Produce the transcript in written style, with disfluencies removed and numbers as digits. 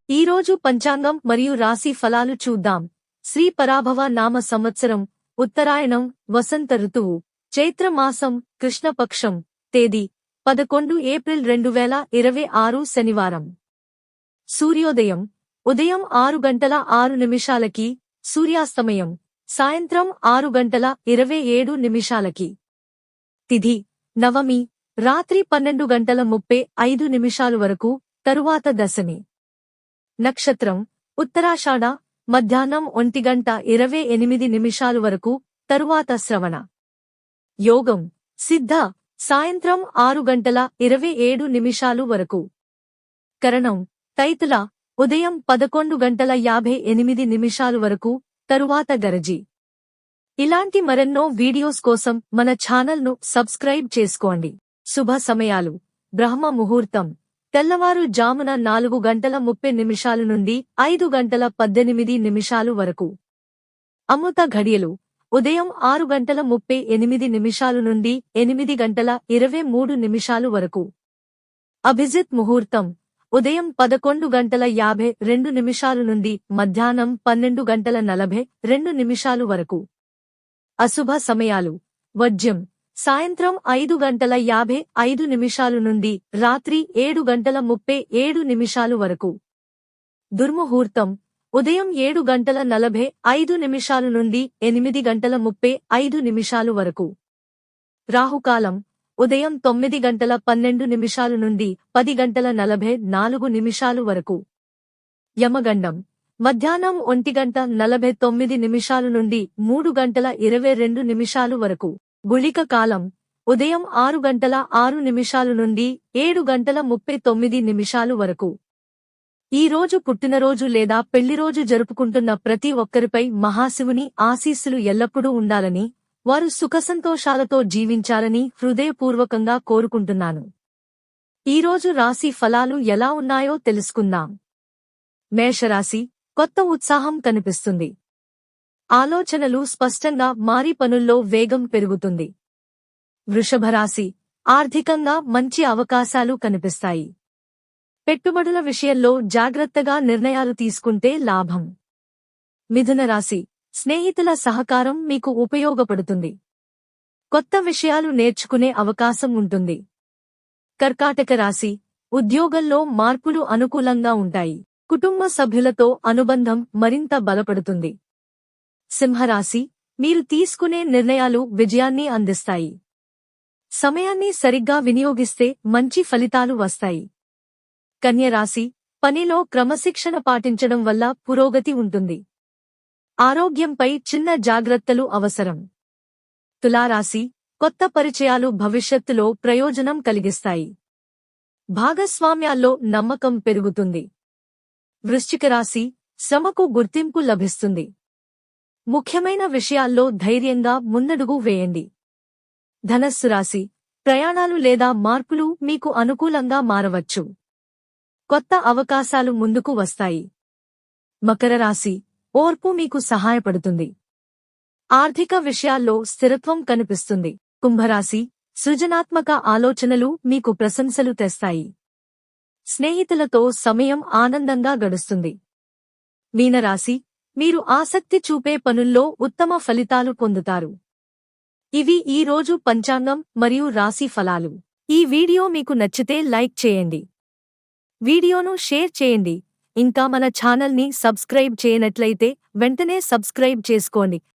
ఈరోజు పంచాంగం మరియు రాశి ఫలాలు చూద్దాం. శ్రీ పరాభవ నామ సంవత్సరం, ఉత్తరాయణం, వసంత ఋతువు, చైత్రమాసం, కృష్ణపక్షం, తేదీ 11 ఏప్రిల్ 2026 శనివారం. సూర్యోదయం ఉదయం 6:06 సూర్యాస్తమయం సాయంత్రం 6:27 తిథి నవమి రాత్రి 12:35 వరకు, తరువాత దశమి. నక్షత్రం ఉత్తరాషాఢ మధ్యాహ్నం 1:28 వరకు, తరువాత శ్రవణ. యోగం సిద్ధ సాయంత్రం 6:27 వరకు. కరణం తైతుల ఉదయం 11:58 వరకు, తరువాత గరజి. ఇలాంటి మరెన్నో వీడియోస్ కోసం మన ఛానల్ను సబ్స్క్రైబ్ చేసుకోండి. శుభ సమయాలు. బ్రహ్మ ముహూర్తం తెల్లవారు జామున 4:30 నుండి 5:18 వరకు. అమృత ఘడియలు ఉదయం 6:38 నుండి 8:23 వరకు. అభిజిత్ ముహూర్తం ఉదయం 11:52 నుండి మధ్యాహ్నం 12:42 వరకు. అశుభ సమయాలు. వర్జ్యం సాయంత్రం 5:55 నుండి రాత్రి 7:37 వరకు. దుర్ముహూర్తం ఉదయం 7:45 నుండి 8:35 వరకు. రాహుకాలం ఉదయం 9:12 నుండి 10:44 వరకు. యమగండం మధ్యాహ్నం 1:49 నుండి 3:22 వరకు. గుళిక కాలం ఉదయం 6:06 నుండి 7:39 వరకు. ఈ రోజు పుట్టినరోజు లేదా పెళ్లిరోజు జరుపుకుంటున్న ప్రతి ఒక్కరిపై మహాశివుని ఆశీస్సులు ఎల్లప్పుడూ ఉండాలని, వారు సుఖసంతోషాలతో జీవించాలని హృదయపూర్వకంగా కోరుకుంటున్నాను. ఈరోజు రాశి ఫలాలు ఎలా ఉన్నాయో తెలుసుకుందాం. మేషరాశి కొత్త ఉత్సాహం కనిపిస్తుంది. ఆలోచనలు స్పష్టంగా మారి పనుల్లో వేగం పెరుగుతుంది. వృషభరాశి ఆర్థికంగా మంచి అవకాశాలు కనిపిస్తాయి. పెట్టుబడుల విషయంలో జాగ్రత్తగా నిర్ణయాలు తీసుకుంటే లాభం. మిథునరాశి స్నేహితుల సహకారం మీకు ఉపయోగపడుతుంది. కొత్త విషయాలు నేర్చుకునే అవకాశం ఉంటుంది. కర్కాటక రాశి ఉద్యోగంలో మార్పులు అనుకూలంగా ఉంటాయి. కుటుంబ సభ్యులతో అనుబంధం మరింత బలపడుతుంది. సింహరాశి మీరు తీసుకునే నిర్ణయాలు విజయాన్ని అందిస్తాయి. సమయాన్ని సరిగ్గా వినియోగిస్తే మంచి ఫలితాలు వస్తాయి. కన్యరాశి పనిలో క్రమశిక్షణ పాటించడం వల్ల పురోగతి ఉంటుంది. ఆరోగ్యంపై చిన్న జాగ్రత్తలు అవసరం. తులారాశి కొత్త పరిచయాలు భవిష్యత్తులో ప్రయోజనం కలిగిస్తాయి. భాగస్వామ్యాల్లో నమ్మకం పెరుగుతుంది. వృశ్చిక రాశి శ్రమకు గుర్తింపు లభిస్తుంది. ముఖ్యమైన విషయాల్లో ధైర్యంగా ముందడుగు వేయండి. ధనస్సు రాశి ప్రయాణాలు లేదా మార్పులు మీకు అనుకూలంగా మారవచ్చు. కొత్త అవకాశాలు ముందుకు వస్తాయి. మకర రాశి ఓర్పు మీకు సహాయపడుతుంది. ఆర్థిక విషయాల్లో స్థిరత్వం కనిపిస్తుంది. కుంభరాశి సృజనాత్మక ఆలోచనలు మీకు ప్రశంసలు తెస్తాయి. స్నేహితులతో సమయం ఆనందంగా గడుస్తుంది. మీనరాశి మీరు ఆసక్తి చూపే పనుల్లో ఉత్తమ ఫలితాలు పొందుతారు. ఇవి ఈ రోజు పంచాంగం మరియు రాశి ఫలాలు. ఈ వీడియో మీకు నచ్చితే లైక్ చేయండి. వీడియోను షేర్ చేయండి. ఇంకా మన ఛానల్ని సబ్స్క్రైబ్ చేయనట్లయితే వెంటనే సబ్స్క్రైబ్ చేసుకోండి.